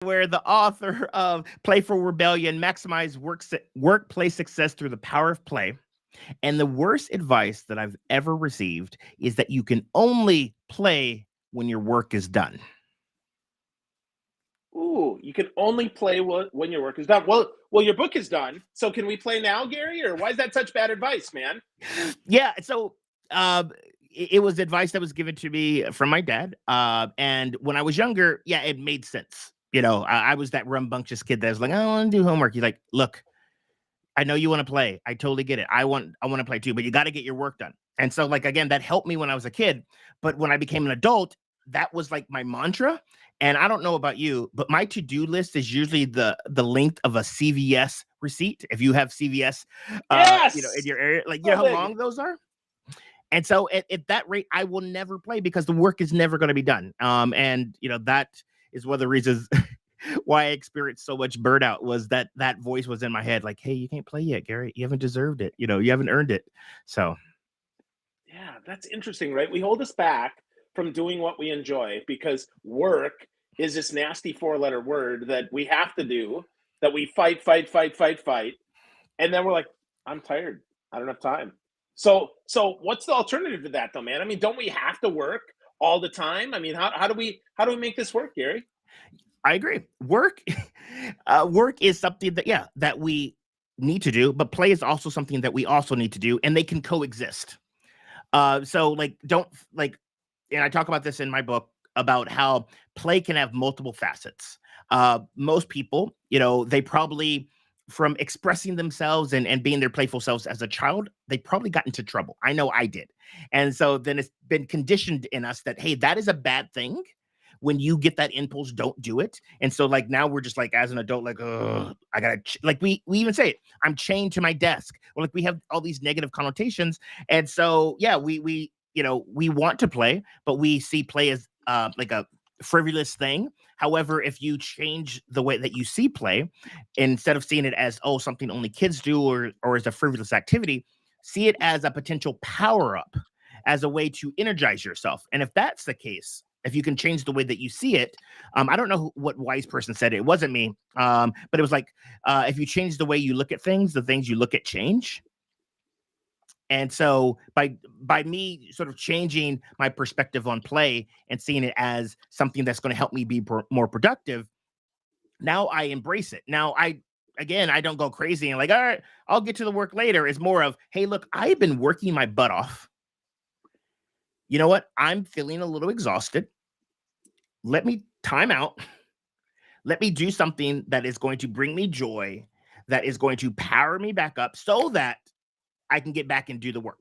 Where the author of Playful Rebellion, maximize workplace success through the power of play. And the worst advice that I've ever received is that you can only play when your work is done. Ooh, you can only play when your work is done. Well, your book is done. So can we play now, Gary? Or why is that such bad advice, man? Yeah, so it was advice that was given to me from my dad. And when I was younger, yeah, it made sense. I was that rambunctious kid that was like, I want to do homework. He's like, look, I know you want to play. I totally get it. I want to play too, but you got to get your work done. And so, like, again, that helped me when I was a kid. But when I became an adult, that was like my mantra. And I don't know about you, but my to-do list is usually the length of a CVS receipt. If you have CVS, in Yes. your area, like, you know So how big. long those are? And so at that rate, I will never play because the work is never going to be done. And that is one of the reasons why I experienced so much burnout, was that voice was in my head, like, hey, you can't play yet, Gary. You haven't deserved it. You haven't earned it. So Yeah, that's interesting, right? We hold us back from doing what we enjoy because work is this nasty four-letter word that we have to do, that we fight, fight, fight, fight, fight. And then we're like, I'm tired. I don't have time. So what's the alternative to that though, man? I mean, don't we have to work all the time? I mean, how do we make this work, Gary? I agree. Work is something that we need to do, but play is also something that we also need to do, and they can coexist. So like, don't like, and I talk about this in my book about how play can have multiple facets. Most people, they probably, from expressing themselves and being their playful selves as a child, they probably got into trouble. I know I did. And so then it's been conditioned in us that, hey, that is a bad thing. When you get that impulse, don't do it. And so, like, now we're just like, as an adult, like, oh, I gotta like, we even say it, I'm chained to my desk. Well, like, we have all these negative connotations. And so, yeah, we want to play, but we see play as like a frivolous thing. However, if you change the way that you see play, instead of seeing it as, oh, something only kids do, or as a frivolous activity, see it as a potential power up, as a way to energize yourself. And if that's the case, if you can change the way that you see it, I don't know what wise person said it. It wasn't me, but it was like, if you change the way you look at things, the things you look at change. And so by me sort of changing my perspective on play and seeing it as something that's going to help me be more productive, now I embrace it. Now I don't go crazy and like, all right, I'll get to the work later. It's more of, hey, look, I've been working my butt off. You know what? I'm feeling a little exhausted. Let me time out. Let me do something that is going to bring me joy, that is going to power me back up so that I can get back and do the work.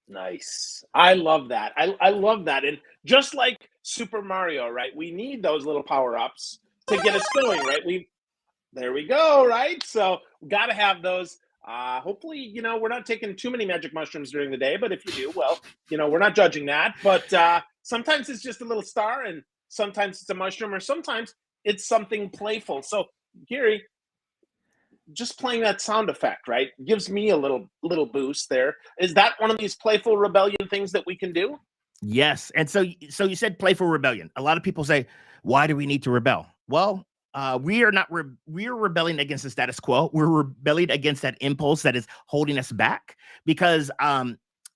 Nice. I love that. I love that. And just like Super Mario, right? We need those little power-ups to get us going, right? We There we go, right? So got to have those. Hopefully, we're not taking too many magic mushrooms during the day, but if you do, well, we're not judging that. But sometimes it's just a little star, and sometimes it's a mushroom, or sometimes it's something playful. So, Gary, just playing that sound effect, right, gives me a little boost there. Is that one of these playful rebellion things that we can do? Yes. And so you said playful rebellion. A lot of people say, why do we need to rebel? Well, we are not we are rebelling against the status quo. We're rebelling against that impulse that is holding us back. Because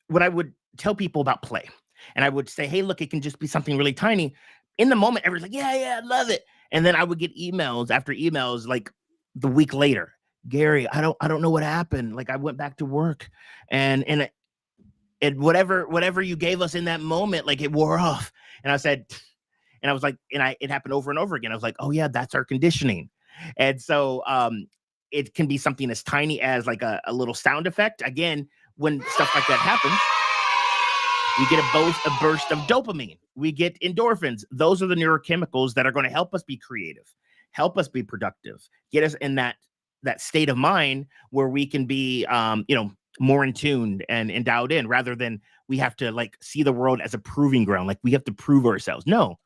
what I would tell people about play, and I would say, hey, look, it can just be something really tiny. In the moment, everyone's like, yeah, I love it. And then I would get emails after emails, like, the week later, Gary, I don't know what happened. Like, I went back to work, and whatever you gave us in that moment, like, it wore off. And I said, and I was like, it happened over and over again. I was like, oh yeah, that's our conditioning. And so it can be something as tiny as like a little sound effect. Again, when stuff like that happens, we get a burst of dopamine. We get endorphins. Those are the neurochemicals that are going to help us be creative, help us be productive, get us in that state of mind where we can be, more in tune and dialed in, rather than we have to, like, see the world as a proving ground. Like, we have to prove ourselves. No,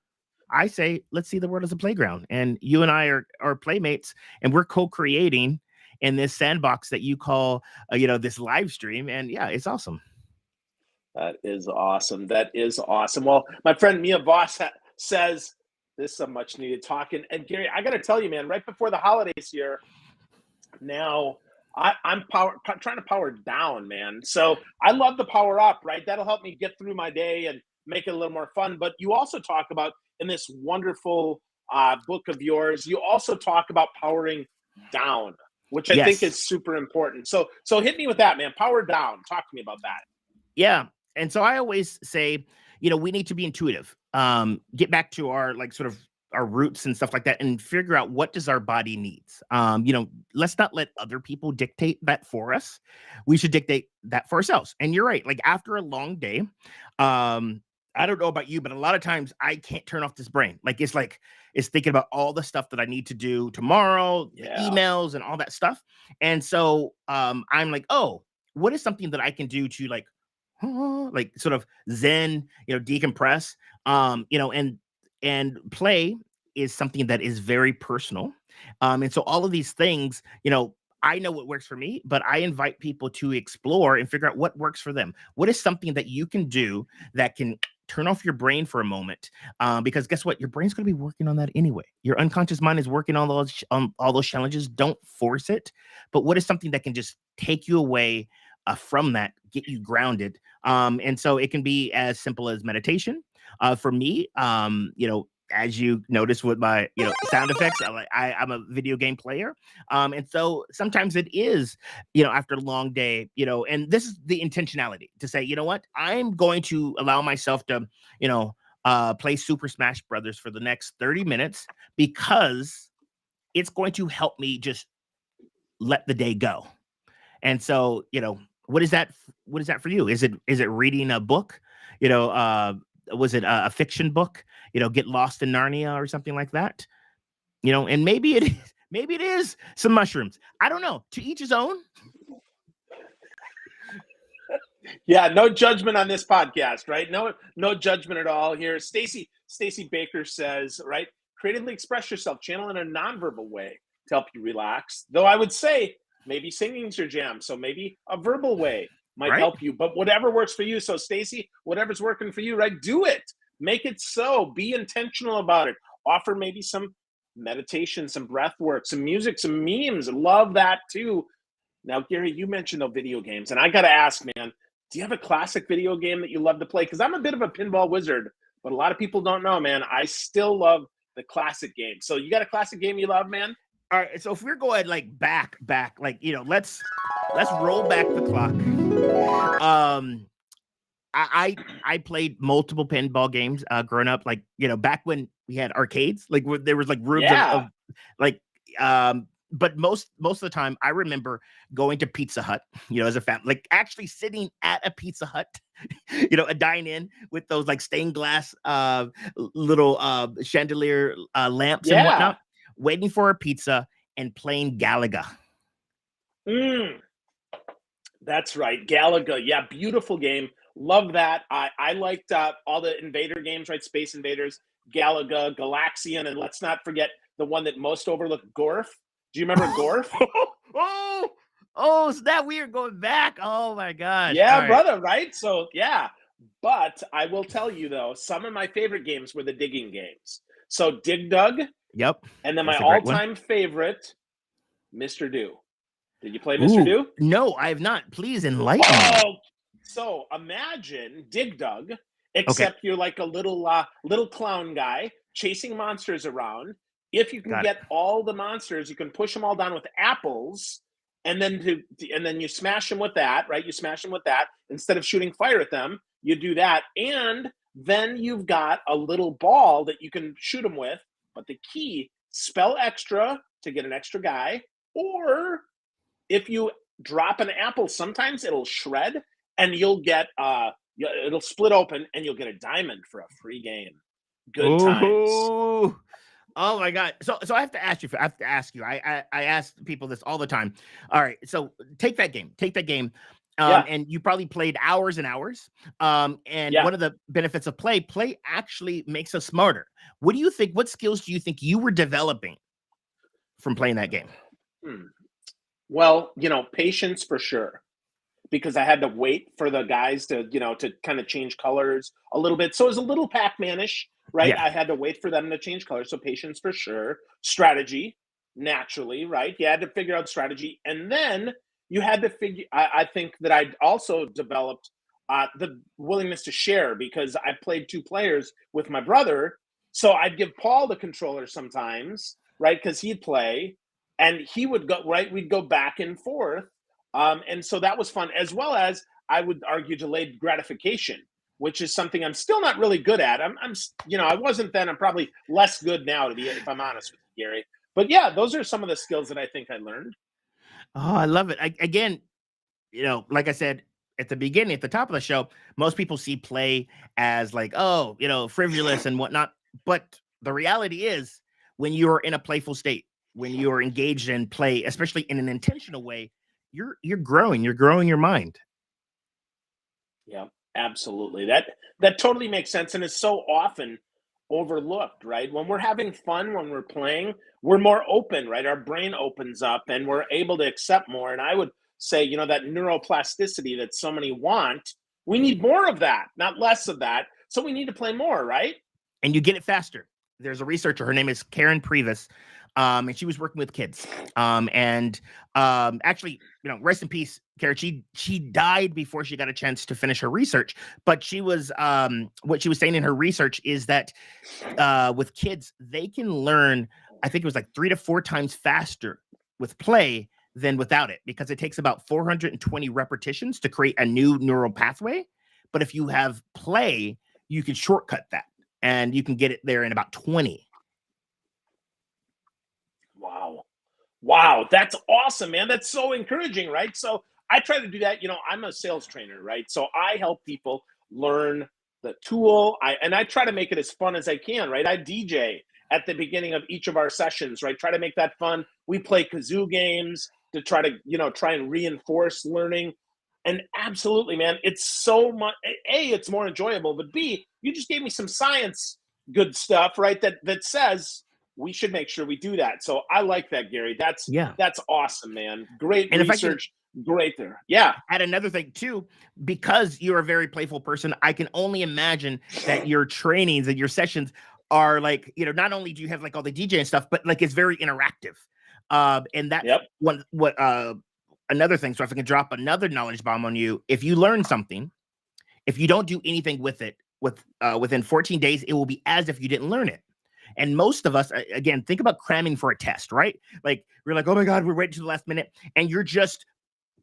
I say, let's see the world as a playground. And you and I are playmates, and we're co-creating in this sandbox that you call, this live stream. And yeah, it's awesome. That is awesome. That is awesome. Well, my friend Mia Voss says This is a much needed talk. And Gary, I got to tell you, man, right before the holidays here, now I'm trying to power down, man. So I love the power up, right? That'll help me get through my day and make it a little more fun. But you also talk about in this wonderful book of yours, you also talk about powering down, which I think is super important. So hit me with that, man. Power down. Talk to me about that. Yeah. And so I always say, we need to be intuitive. Get back to our sort of our roots and stuff like that, and figure out what does our body needs. Let's not let other people dictate that for us. We should dictate that for ourselves. And you're right. Like after a long day, I don't know about you, but a lot of times I can't turn off this brain. It's thinking about all the stuff that I need to do tomorrow, the emails and all that stuff. And so I'm like, oh, what is something that I can do to sort of zen, decompress, and play is something that is very personal. And so all of these things, I know what works for me, but I invite people to explore and figure out what works for them. What is something that you can do that can turn off your brain for a moment? Because guess what? Your brain's going to be working on that anyway. Your unconscious mind is working on all those challenges. Don't force it. But what is something that can just take you away from that, get you grounded? And so it can be as simple as meditation. For me, as you notice with my, sound effects, I'm a video game player. And so sometimes it is, after a long day, and this is the intentionality to say, you know what, I'm going to allow myself to, play Super Smash Brothers for the next 30 minutes because it's going to help me just let the day go. And so, what is that for you? Is it reading a book? Was it a fiction book? Get lost in Narnia or something like that. And maybe it is some mushrooms. I don't know. To each his own. Yeah, no judgment on this podcast, right? No judgment at all here. Stacy Baker says, right, creatively express yourself, channel in a nonverbal way to help you relax. Though I would say maybe singing's your jam, so maybe a verbal way might help you, but whatever works for you. So Stacy, whatever's working for you, right? Do it. Make it so. Be intentional about it. Offer maybe some meditation, some breath work, some music, some memes. Love that too. Now, Gary, you mentioned the video games, and I got to ask, man, do you have a classic video game that you love to play? Because I'm a bit of a pinball wizard, but a lot of people don't know, man. I still love the classic game. So you got a classic game you love, man? All right. So if we're going back, let's roll back the clock. I played multiple pinball games growing up, back when we had arcades, there was rooms of but most of the time I remember going to Pizza Hut, as a family, actually sitting at a Pizza Hut, a dine-in with those stained glass little chandelier lamps and whatnot, waiting for a pizza and playing Galaga. That's right. Galaga. Yeah, beautiful game. Love that. I liked all the Invader games, right? Space Invaders, Galaga, Galaxian, and let's not forget the one that most overlooked, Gorf. Do you remember Gorf? Oh, is that weird going back? Oh my gosh. Yeah, brother, right? So yeah. But I will tell you though, some of my favorite games were the digging games. So Dig Dug. Yep. And then my all-time favorite, Mr. Do. Did you play Mr. Do? No, I have not. Please enlighten me. So imagine Dig Dug, except you're like a little clown guy chasing monsters around. If you can get all the monsters, you can push them all down with apples, and then you smash them with that, right? You smash them with that instead of shooting fire at them. You do that, and then you've got a little ball that you can shoot them with. But the key, spell extra to get an extra guy, or if you drop an apple, sometimes it'll shred and you'll get it'll split open and you'll get a diamond for a free game. Good times. Oh my God. So I have to ask you. I ask people this all the time. All right. So take that game. And you probably played hours and hours. And one of the benefits of play actually makes us smarter. What do you think? What skills do you think you were developing from playing that game? Well, patience for sure. because I had to wait for the guys to, to kind of change colors a little bit. So it was a little Pac-Man-ish, right? Yeah. I had to wait for them to change colors. So patience for sure. Strategy, naturally, right? You had to figure out strategy. And then you had to figure, I think that I also developed the willingness to share because I played two players with my brother. So I'd give Paul the controller sometimes, right? Because he'd play and he would go, right? We'd go back and forth. And so that was fun, as well as I would argue delayed gratification, which is something I'm still not really good at. I wasn't then. I'm probably less good now, if I'm honest with you, Gary. But yeah, those are some of the skills that I think I learned. Oh, I love it. Again, like I said at the beginning, at the top of the show, most people see play as like, oh, frivolous and whatnot. But the reality is, when you're in a playful state, when you're engaged in play, especially in an intentional way, you're growing. You're growing your mind. Yeah, absolutely. That totally makes sense and is so often overlooked, right? When we're having fun, when we're playing, we're more open, right? Our brain opens up and we're able to accept more. And I would say, that neuroplasticity that so many want, we need more of that, not less of that. So we need to play more, right? And you get it faster. There's a researcher, her name is Karen Previs, and she was working with kids. Actually, rest in peace, Karen. She died before she got a chance to finish her research. But she was what she was saying in her research is that with kids, they can learn, I think it was like 3 to 4 times faster with play than without it, because it takes about 420 repetitions to create a new neural pathway. But if you have play, you can shortcut that and you can get it there in about 20. Wow. That's awesome, man. That's so encouraging, right? So I try to do that. I'm a sales trainer, right? So I help people learn the tool. I try to make it as fun as I can, right? I DJ at the beginning of each of our sessions, right? Try to make that fun. We play kazoo games to try and reinforce learning. And absolutely, man, it's so much. A, it's more enjoyable, but B, you just gave me some science good stuff, right? That says we should make sure we do that. So I like that, Gary. That's Yeah. awesome, man. Great And research. Great there. Yeah. Add another thing too, because you're a very playful person, I can only imagine that your trainings and your sessions are like, not only do you have like all the DJ and stuff, but like it's very interactive. And that's Yep. Another thing. So if I can drop another knowledge bomb on you, if you learn something, if you don't do anything with it within 14 days, it will be as if you didn't learn it. And most of us, again, think about cramming for a test, right? Like we're like, oh my God, we're waiting to the last minute, and you're just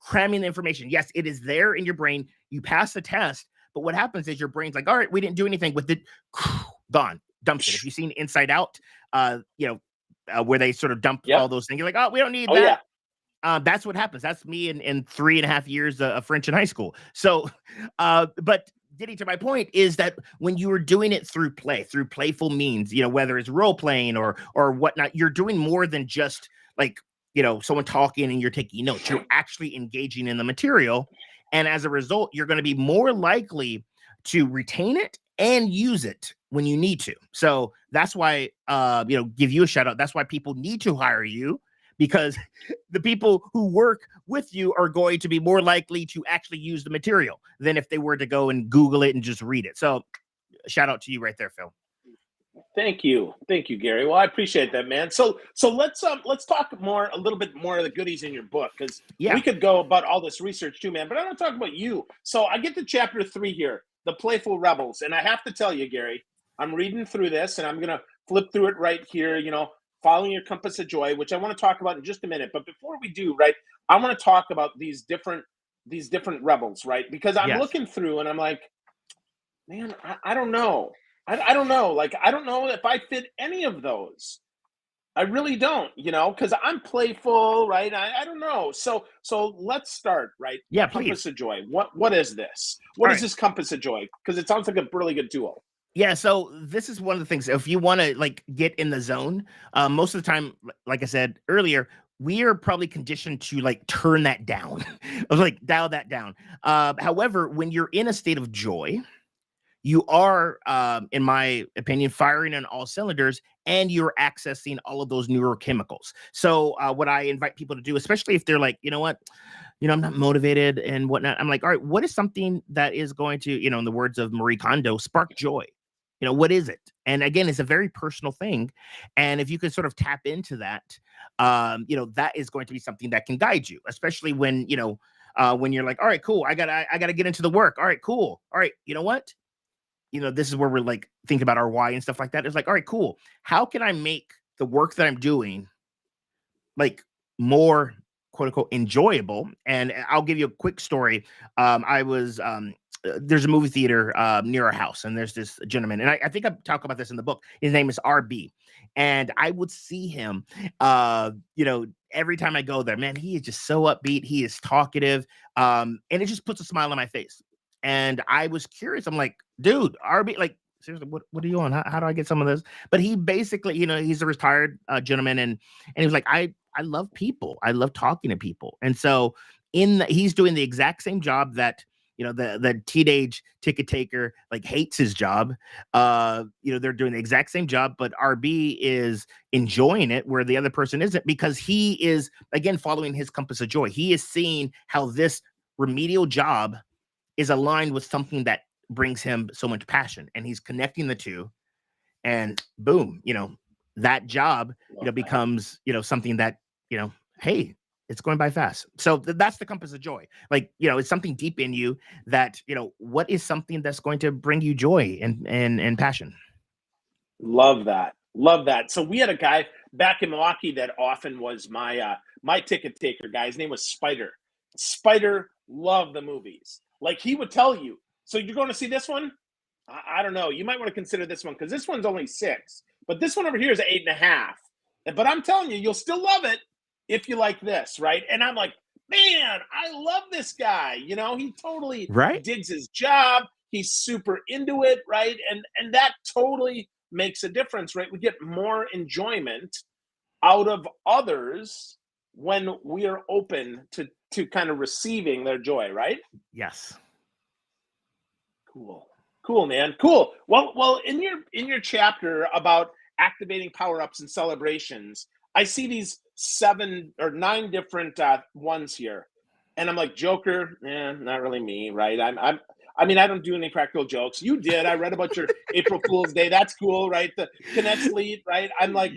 cramming the information. Yes, it is there in your brain. You pass the test, but what happens is your brain's like, all right, we didn't do anything with it. Gone, dumps it. If you've seen Inside Out, where they sort of dump all those things, you're like, oh, we don't need that. Yeah. That's what happens. That's me in 3.5 years of French in high school. So, but getting to my point is that when you are doing it through play, through playful means, whether it's role playing or whatnot, you're doing more than just like, someone talking and you're taking notes. You're actually engaging in the material. And as a result, you're going to be more likely to retain it and use it when you need to. So that's why, give you a shout out. That's why people need to hire you, because the people who work with you are going to be more likely to actually use the material than if they were to go and Google it and just read it. So shout out to you right there, Phil. Thank you, Gary. Well, I appreciate that, man. So let's talk a little bit more of the goodies in your book, because we could go about all this research too, man. But I want to talk about you. So I get to chapter 3 here, the Playful Rebels, and I have to tell you, Gary, I'm reading through this, and I'm gonna flip through it right here. Following your compass of joy, which I want to talk about in just a minute. But before we do, right, I want to talk about these different rebels, right? Because I'm looking through and I'm like, man, I don't know. I don't know. Like, I don't know if I fit any of those. I really don't, because I'm playful, right? I don't know. So let's start, right? Yeah, Compass please. of joy. What is this? What is this compass of joy? Because it sounds like a really good tool. Yeah, so this is one of the things. If you want to like get in the zone, most of the time, like I said earlier, we are probably conditioned to like turn that down, like dial that down. However, when you're in a state of joy, you are, in my opinion, firing on all cylinders, and you're accessing all of those neurochemicals. So what I invite people to do, especially if they're like, I'm not motivated and whatnot. I'm like, all right, what is something that is going to, in the words of Marie Kondo, spark joy? What is it? And again, it's a very personal thing. And if you can sort of tap into that, that is going to be something that can guide you, especially when you're like, all right, cool. I gotta get into the work. All right, cool. All right. You know what? This is where we're like thinking about our why and stuff like that. It's like, all right, cool. How can I make the work that I'm doing like more quote unquote enjoyable? And I'll give you a quick story. I was there's a movie theater near our house, and there's this gentleman, and I think I talk about this in the book. His name is RB, and I would see him, every time I go there. Man, he is just so upbeat. He is talkative, and it just puts a smile on my face. And I was curious. I'm like, dude, RB, like seriously, what are you on? How do I get some of this? But he basically, he's a retired gentleman, and he was like, I love people. I love talking to people, and so he's doing the exact same job that the teenage ticket taker like hates his job. They're doing the exact same job, but RB is enjoying it where the other person isn't, because he is again following his compass of joy. He is seeing how this remedial job is aligned with something that brings him so much passion, and he's connecting the two, and boom, that job becomes something that hey, it's going by fast. So that's the compass of joy. Like, it's something deep in you that, what is something that's going to bring you joy and passion? Love that. Love that. So we had a guy back in Milwaukee that often was my ticket taker guy. His name was Spider. Spider loved the movies. Like he would tell you, so you're going to see this one? I don't know. You might want to consider this one because this one's only 6, but this one over here is 8.5. But I'm telling you, you'll still love it if you like this, right? And I'm like, man, I love this guy. He totally Right. digs his job. He's super into it, right? And that totally makes a difference, right? We get more enjoyment out of others when we are open to kind of receiving their joy, right? Yes. Cool, man. Cool. Well, in your chapter about activating power-ups and celebrations, I see these 7 or 9 different ones here. And I'm like, Joker, not really me, right? I mean, I don't do any practical jokes. You did. I read about your April Fool's Day. That's cool, right? The Connects lead, right? I'm like,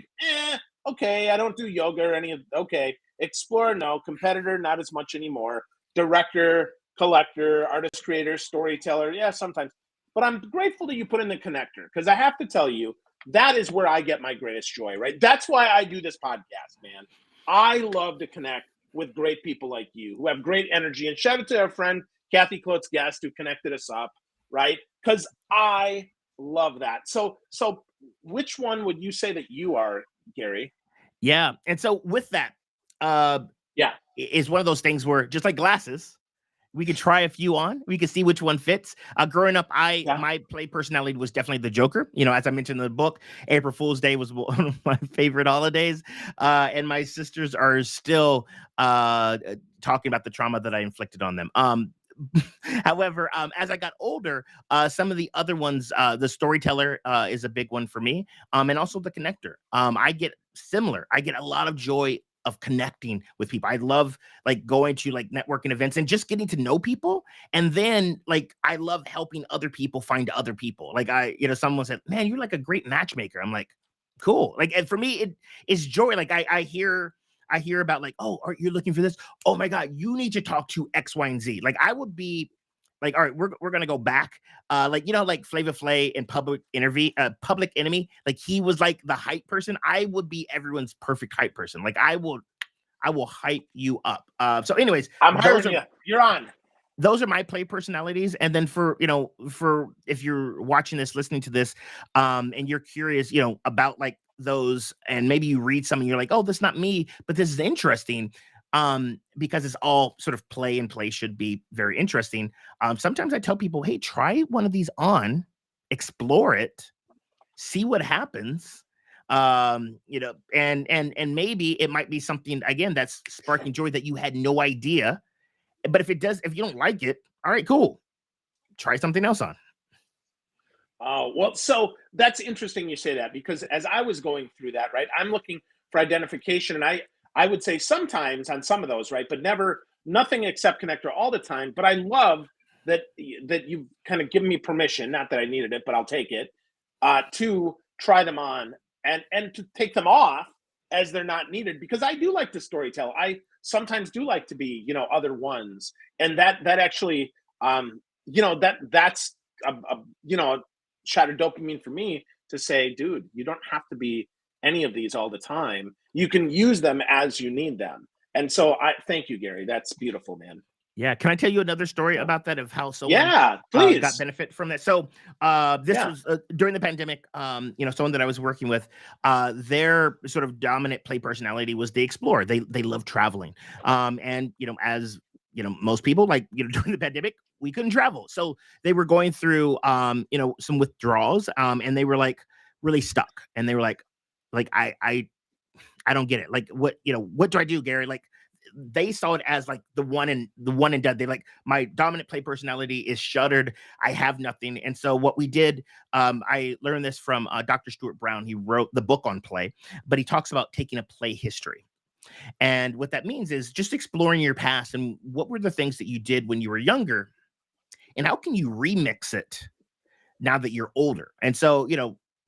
okay. I don't do yoga or any of, okay. Explorer, no. Competitor, not as much anymore. Director, collector, artist, creator, storyteller, yeah, sometimes. But I'm grateful that you put in the connector, because I have to tell you, that is where I get my greatest joy, right? That's why I do this podcast, man. I love to connect with great people like you who have great energy. And shout out to our friend Kathy Klotz Guest who connected us up, right? Because I love that. So which one would you say that you are, Gary? Yeah. And so with that, yeah, it's one of those things where just like glasses, we could try a few on. We could see which one fits. Growing up, my play personality was definitely the Joker. As I mentioned in the book, April Fool's Day was one of my favorite holidays. And my sisters are still talking about the trauma that I inflicted on them. However, as I got older, some of the other ones, the storyteller is a big one for me. And also the connector. I get a lot of joy of connecting with people. I love like going to like networking events and just getting to know people. And then like, I love helping other people find other people. Like someone said, man, you're like a great matchmaker. I'm like, cool. Like, and for me, it is joy. Like I hear about like, oh, are you looking for this? Oh my God, you need to talk to X, Y, and Z. Like I would be like, all right, we're gonna go back. Like Flavor Flav in Public Enemy, like he was like the hype person. I would be everyone's perfect hype person. Like I will hype you up. So anyways, I'm hiring you. You're on. Those are my play personalities. And then for if you're watching this, listening to this, and you're curious, about like those, and maybe you read some and you're like, oh, that's not me, but this is interesting. Because it's all sort of play, and play should be very interesting. Sometimes I tell people, hey, try one of these on, explore it, see what happens. And maybe it might be something again that's sparking joy that you had no idea. But if you don't like it, all right, cool. Try something else on. Oh, well, so that's interesting you say that, because as I was going through that, right, I'm looking for identification, and I would say sometimes on some of those, right, but never nothing except connector all the time, but I love that you've kind of given me permission, not that I needed it, but I'll take it, to try them on and to take them off as they're not needed, because I do like to storytell. I sometimes do like to be, other ones. And that actually, that's a shot of dopamine for me to say, dude, you don't have to be any of these all the time. You can use them as you need them. And so I thank you, Gary. That's beautiful, man. Yeah. Can I tell you another story about that, of how someone Yeah, got please. benefit from that? So this Yeah. was during the pandemic. Someone that I was working with, their sort of dominant play personality was they explore. They love traveling. And as most people, like during the pandemic, we couldn't travel. So they were going through some withdrawals, and they were like really stuck. And they were like I don't get it. Like what do I do, Gary? Like they saw it as like the one and done. They like, my dominant play personality is shuttered. I have nothing. And so what we did, I learned this from Dr. Stuart Brown. He wrote the book on play, but he talks about taking a play history. And what that means is just exploring your past and what were the things that you did when you were younger, and how can you remix it now that you're older. And so,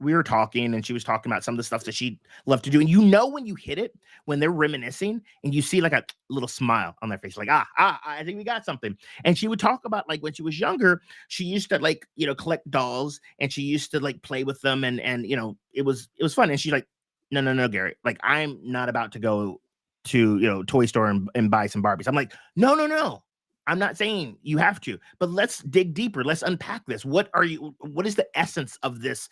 we were talking and she was talking about some of the stuff that she loved to do. And when you hit it, when they're reminiscing and you see like a little smile on their face, like, I think we got something. And she would talk about like when she was younger, she used to like, collect dolls, and she used to like play with them. And it was fun. And she's like, no, Gary, like I'm not about to go to, toy store and buy some Barbies. I'm like, no. I'm not saying you have to, but let's dig deeper. Let's unpack this. What is the essence of this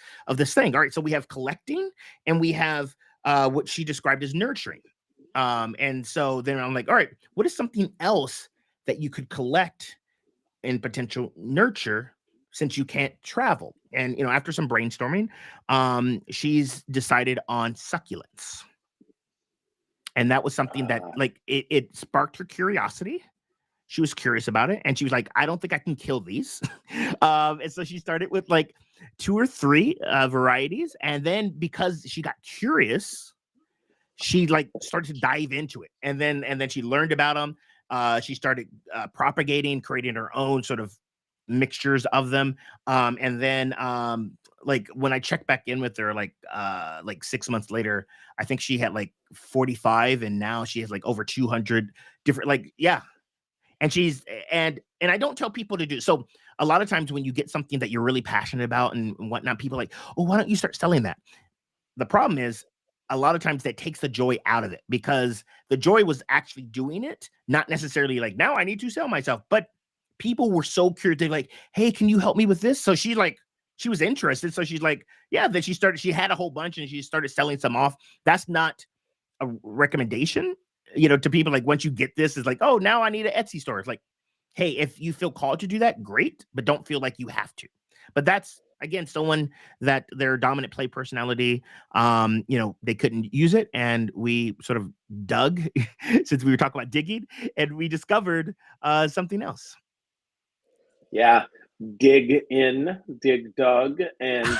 thing? All right. So we have collecting, and we have what she described as nurturing. And so then I'm like, all right, what is something else that you could collect and potential nurture since you can't travel? And after some brainstorming, she's decided on succulents. And that was something that like it sparked her curiosity. She was curious about it, and she was like, I don't think I can kill these. And so she started with like 2 or 3 varieties. And then because she got curious, she like started to dive into it. And then she learned about them. She started propagating, creating her own sort of mixtures of them. And then like when I checked back in with her, like 6 months later, I think she had like 45, and now she has like over 200 different, like, yeah. And and I don't tell people to do. So a lot of times when you get something that you're really passionate about and whatnot, people are like, oh, why don't you start selling that? The problem is a lot of times that takes the joy out of it, because the joy was actually doing it, not necessarily like, now I need to sell myself. But people were so curious. They're like, hey, can you help me with this? So she was interested. So she's like, yeah, then she had a whole bunch and she started selling some off. That's not a recommendation, to people. Like once you get this, is like, oh, now I need an Etsy store. It's like, hey, if you feel called to do that, great, but don't feel like you have to. But that's again someone that their dominant play personality, they couldn't use it, and we sort of dug since we were talking about digging, and we discovered something else. Yeah. Dig dug, and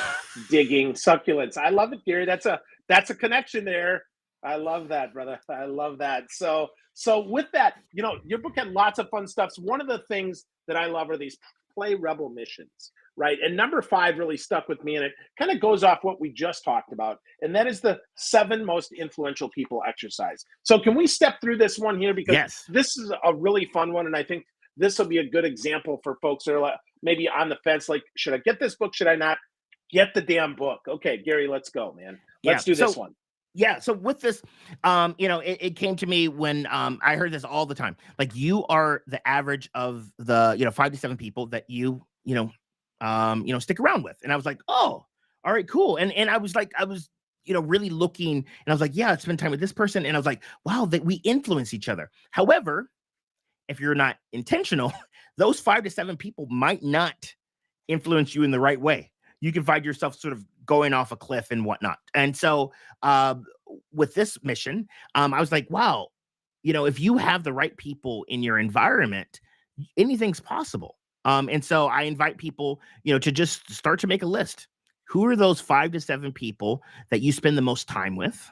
digging succulents. I love it, Gary. That's a connection there. I love that, brother. I love that. So with that, your book had lots of fun stuff. So one of the things that I love are these play rebel missions, right? And number 5 really stuck with me, and it kind of goes off what we just talked about, and that is the 7 most influential people exercise. So can we step through this one here, because Yes. this is a really fun one, and I think this will be a good example for folks that are maybe on the fence, like, should I get this book? Should I not? Get the damn book. Okay, Gary, let's go, man. Let's do this one. Yeah. So with this, it came to me when I heard this all the time. Like, you are the average of the 5 to 7 people that you stick around with. And I was like, oh, all right, cool. And I was really looking, and I was like, yeah, I spend time with this person. And I was like, wow, that we influence each other. However, if you're not intentional, those 5 to 7 people might not influence you in the right way. You can find yourself sort of going off a cliff and whatnot. And so with this mission, I was like, wow, if you have the right people in your environment, anything's possible. And so I invite people, to just start to make a list. Who are those 5 to 7 people that you spend the most time with?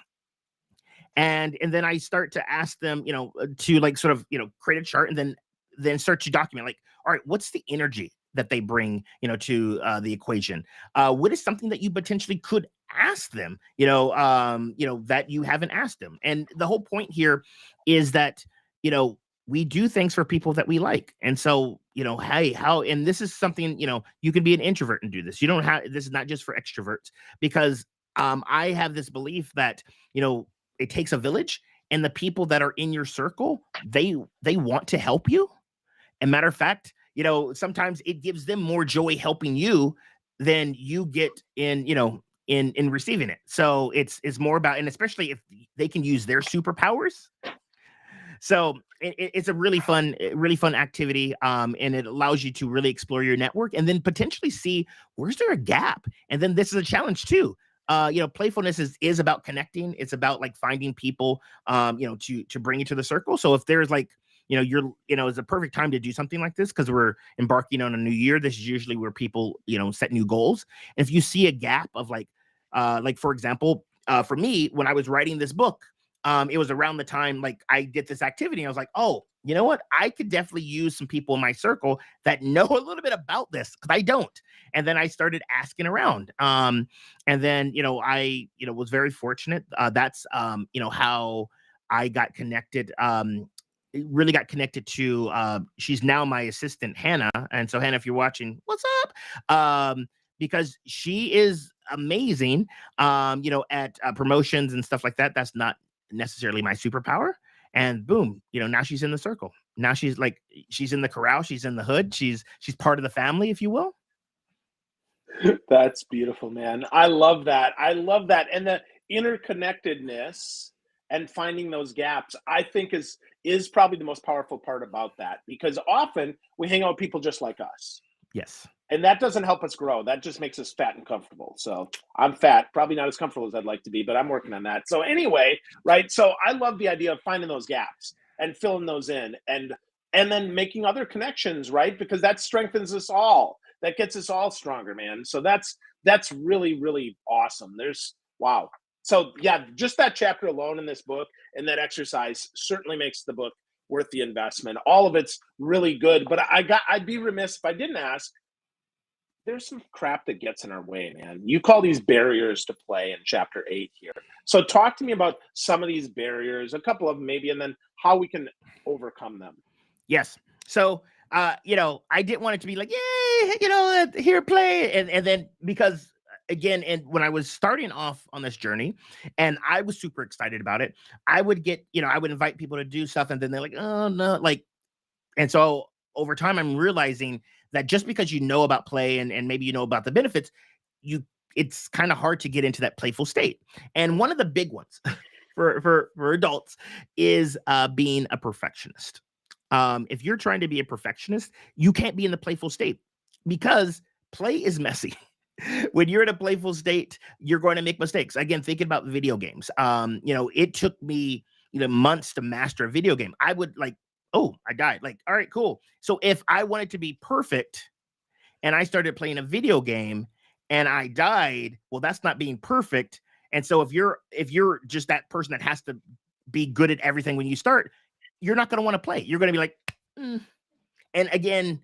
And then I start to ask them, to like sort of, create a chart, and then start to document, like, all right, what's the energy that they bring, to the equation? What is something that you potentially could ask them, that you haven't asked them? And the whole point here is that, we do things for people that we like. And so, hey, and this is something, you can be an introvert and do this. You don't have, this is not just for extroverts, because I have this belief that, it takes a village, and the people that are in your circle, they want to help you. And matter of fact, sometimes it gives them more joy helping you than you get in receiving it. So it's more about, and especially if they can use their superpowers. So it's a really fun activity, and it allows you to really explore your network, and then potentially see where's there a gap. And then this is a challenge too. Playfulness is about connecting. It's about like finding people, to bring you to the circle. So if there's like, it's a perfect time to do something like this, because we're embarking on a new year. This is usually where people, set new goals. And if you see a gap of like for example, for me, when I was writing this book, it was around the time like I did this activity. And I was like, oh, you know what? I could definitely use some people in my circle that know a little bit about this, because I don't. And then I started asking around. And then, I, was very fortunate. That's, how I got connected. Really got connected to, she's now my assistant, Hannah. And so, Hannah, if you're watching, what's up? Because she is amazing, at promotions and stuff like that. That's not necessarily my superpower. And boom, now she's in the circle. Now she's in the corral. She's in the hood. She's part of the family, if you will. That's beautiful, man. I love that. I love that. And the interconnectedness and finding those gaps, I think is probably the most powerful part about that, because often we hang out with people just like us. Yes. And that doesn't help us grow. That just makes us fat and comfortable. So I'm fat, probably not as comfortable as I'd like to be, but I'm working on that. So anyway, right. So I love the idea of finding those gaps and filling those in, and then making other connections, right? Because that strengthens us all. That gets us all stronger, man. So that's really, really awesome. Wow. So yeah, just that chapter alone in this book and that exercise certainly makes the book worth the investment. All of it's really good, but I'd be remiss if I didn't ask. There's some crap that gets in our way, man. You call these barriers to play in chapter 8 here. So talk to me about some of these barriers, a couple of them maybe, and then how we can overcome them. Yes. So, I didn't want it to be like, yay, here, play. And then, because again, and when I was starting off on this journey and I was super excited about it, I would get, I would invite people to do stuff, and then they're like, oh no, and so over time, I'm realizing that just because you know about play, and maybe you know about the benefits, it's kind of hard to get into that playful state. And one of the big ones for adults is being a perfectionist. If you're trying to be a perfectionist, you can't be in the playful state, because play is messy. When you're in a playful state, you're going to make mistakes. Again, thinking about video games. It took me, months to master a video game. I would like, oh, I died. Like, all right, cool. So if I wanted to be perfect and I started playing a video game and I died, well, that's not being perfect. And so if you're just that person that has to be good at everything when you start, you're not going to want to play. You're going to be like, And again,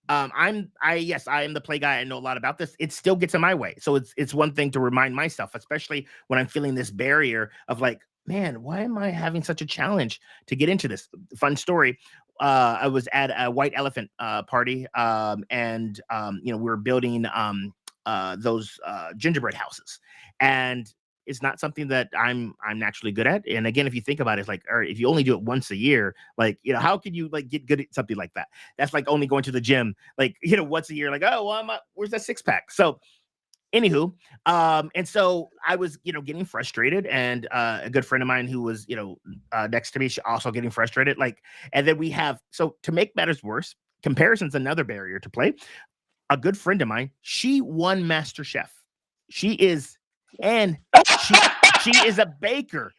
I am the play guy. I know a lot about this. It still gets in my way. So it's one thing to remind myself, especially when I'm feeling this barrier of like, man, why am I having such a challenge to get into this? Fun story. I was at a white elephant party, and we were building those gingerbread houses, and it's not something that I'm naturally good at. And again, if you think about it, it's like, all right, if you only do it once a year, like, how can you like get good at something like that? That's like only going to the gym, like, once a year, like, oh, well, where's that six pack? So anywho, and so I was, getting frustrated, and a good friend of mine who was, next to me, she also getting frustrated. Like, and then so to make matters worse, comparison's another barrier to play. A good friend of mine, she won Master Chef. She is a baker.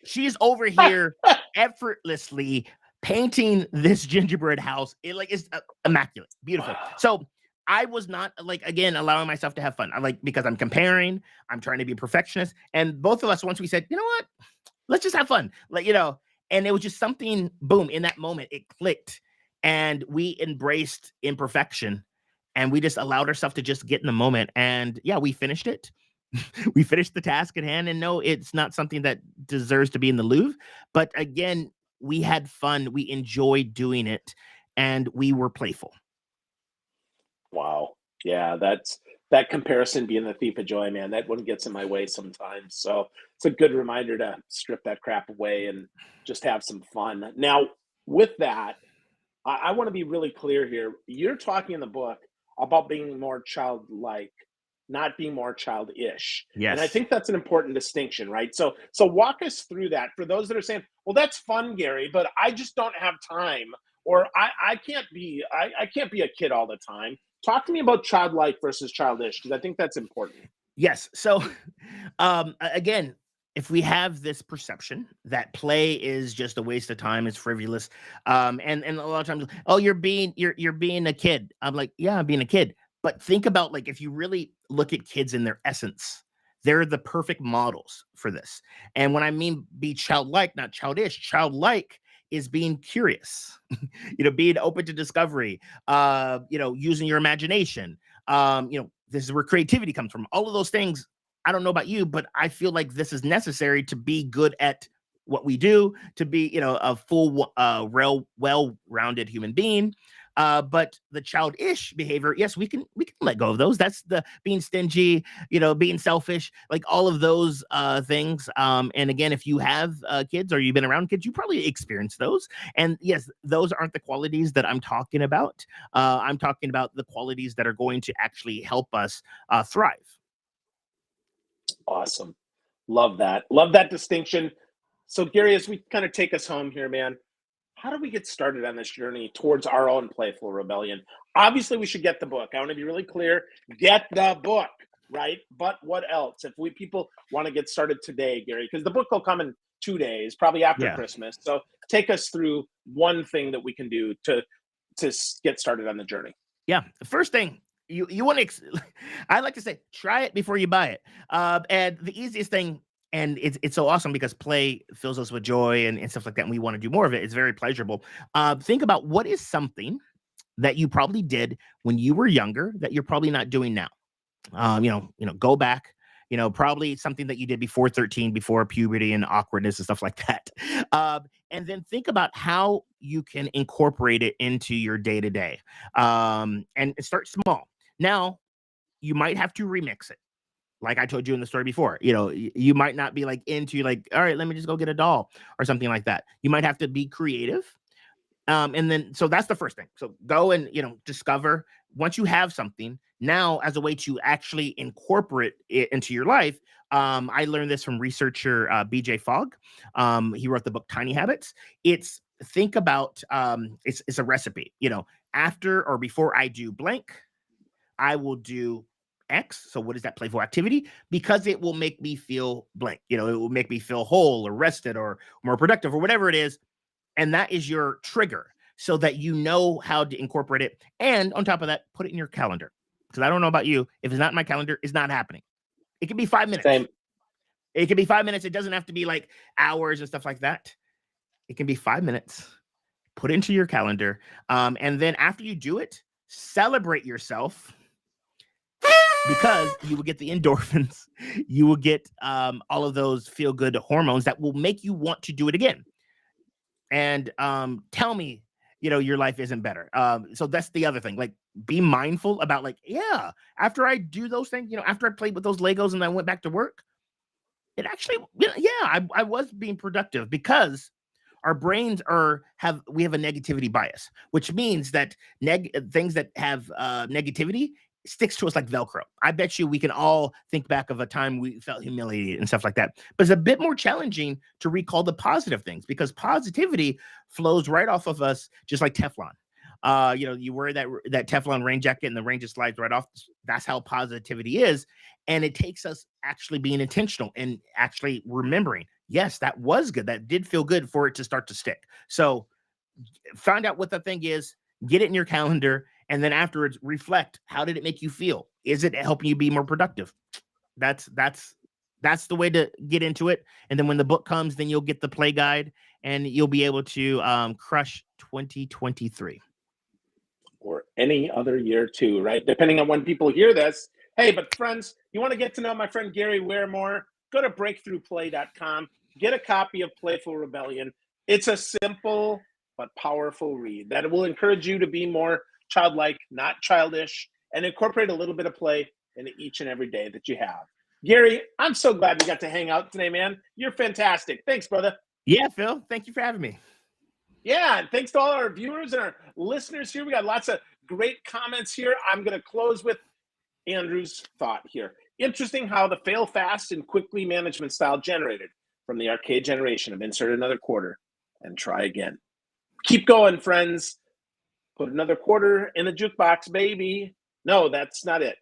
She's over here effortlessly painting this gingerbread house. It's immaculate, beautiful. So I was not again allowing myself to have fun. Because I'm comparing, I'm trying to be a perfectionist. And both of us, once we said, you know what, let's just have fun. Like, and it was just something, boom, in that moment, it clicked. And we embraced imperfection and we just allowed ourselves to just get in the moment. And yeah, we finished it. We finished the task at hand. And no, it's not something that deserves to be in the Louvre. But again, we had fun. We enjoyed doing it and we were playful. Wow. Yeah, that comparison being the thief of joy, man. That one gets in my way sometimes. So it's a good reminder to strip that crap away and just have some fun. Now, with that, I want to be really clear here. You're talking in the book about being more childlike, not being more childish. And I Yes. think that's an important distinction, right? So walk us through that for those that are saying, well, that's fun, Gary, but I just don't have time, or I can't be a kid all the time. Talk to me about childlike versus childish, because I think that's important. Yes. So, again, if we have this perception that play is just a waste of time, it's frivolous, and a lot of times, oh, you're being a kid. I'm like, yeah, I'm being a kid. But think about like if you really look at kids in their essence, they're the perfect models for this. And when I mean be childlike, not childish, childlike is being curious, being open to discovery, using your imagination, this is where creativity comes from. All of those things, I don't know about you, but I feel like this is necessary to be good at what we do, to be, a full, well-rounded human being. But the childish behavior, yes, we can let go of those. That's the being stingy, being selfish, like all of those things. And again, if you have kids or you've been around kids, you probably experience those. And yes, those aren't the qualities that I'm talking about. I'm talking about the qualities that are going to actually help us thrive. Awesome. Love that. Love that distinction. So, Gary, as we kind of take us home here, man, how do we get started on this journey towards our own playful rebellion? Obviously, we should get the book. I want to be really clear. Get the book, right? But what else? If we people want to get started today, Gary, because the book will come in 2 days, probably after Yeah. Christmas. So take us through one thing that we can do to get started on the journey. Yeah. The first thing you want to, I like to say, try it before you buy it. And the easiest thing, and it's so awesome because play fills us with joy and stuff like that, and we want to do more of it. It's very pleasurable. Think about what is something that you probably did when you were younger that you're probably not doing now. Go back. Probably something that you did before 13, before puberty and awkwardness and stuff like that. And then think about how you can incorporate it into your day to day. And start small. Now, you might have to remix it. Like I told you in the story before, you might not be like into like, all right, let me just go get a doll or something like that. You might have to be creative. And then, so that's the first thing. So go and, discover once you have something now as a way to actually incorporate it into your life. I learned this from researcher BJ Fogg. He wrote the book Tiny Habits. It's think about it's a recipe, after or before I do blank, I will do X. So what is that playful activity? Because it will make me feel blank. It will make me feel whole or rested or more productive or whatever it is. And that is your trigger so that you know how to incorporate it. And on top of that, put it in your calendar. Because I don't know about you. If it's not in my calendar, it's not happening. It can be 5 minutes. Same. It can be 5 minutes. It doesn't have to be like hours and stuff like that. It can be 5 minutes. Put it into your calendar. And then after you do it, celebrate yourself because you will get the endorphins. You will get all of those feel good hormones that will make you want to do it again. And tell me, your life isn't better. So that's the other thing. Like, be mindful about like, yeah, after I do those things, after I played with those Legos and I went back to work, it actually, I was being productive because our brains we have a negativity bias, which means that things that have negativity sticks to us like Velcro. I bet you we can all think back of a time we felt humiliated and stuff like that. But it's a bit more challenging to recall the positive things because positivity flows right off of us, just like Teflon. You wear that Teflon rain jacket and the rain just slides right off. That's how positivity is. And it takes us actually being intentional and actually remembering, yes, that was good. That did feel good for it to start to stick. So find out what the thing is, get it in your calendar, and then afterwards reflect. How did it make you feel? Is it helping you be more productive? That's that's the way to get into it. And then when the book comes, then you'll get the play guide and you'll be able to crush 2023. Or any other year too, right? Depending on when people hear this. Hey, but friends, you want to get to know my friend Gary Ware more? Go to breakthroughplay.com. Get a copy of Playful Rebellion. It's a simple but powerful read that will encourage you to be more childlike, not childish, and incorporate a little bit of play into each and every day that you have. Gary, I'm so glad we got to hang out today, man. You're fantastic. Thanks, brother. Yeah, Phil, thank you for having me. Yeah, and thanks to all our viewers and our listeners here. We got lots of great comments here. I'm going to close with Andrew's thought here. Interesting how the fail fast and quickly management style generated from the arcade generation of insert another quarter and try again. Keep going, friends. Put another quarter in the jukebox, baby. No, that's not it.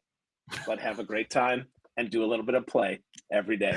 But have a great time and do a little bit of play every day.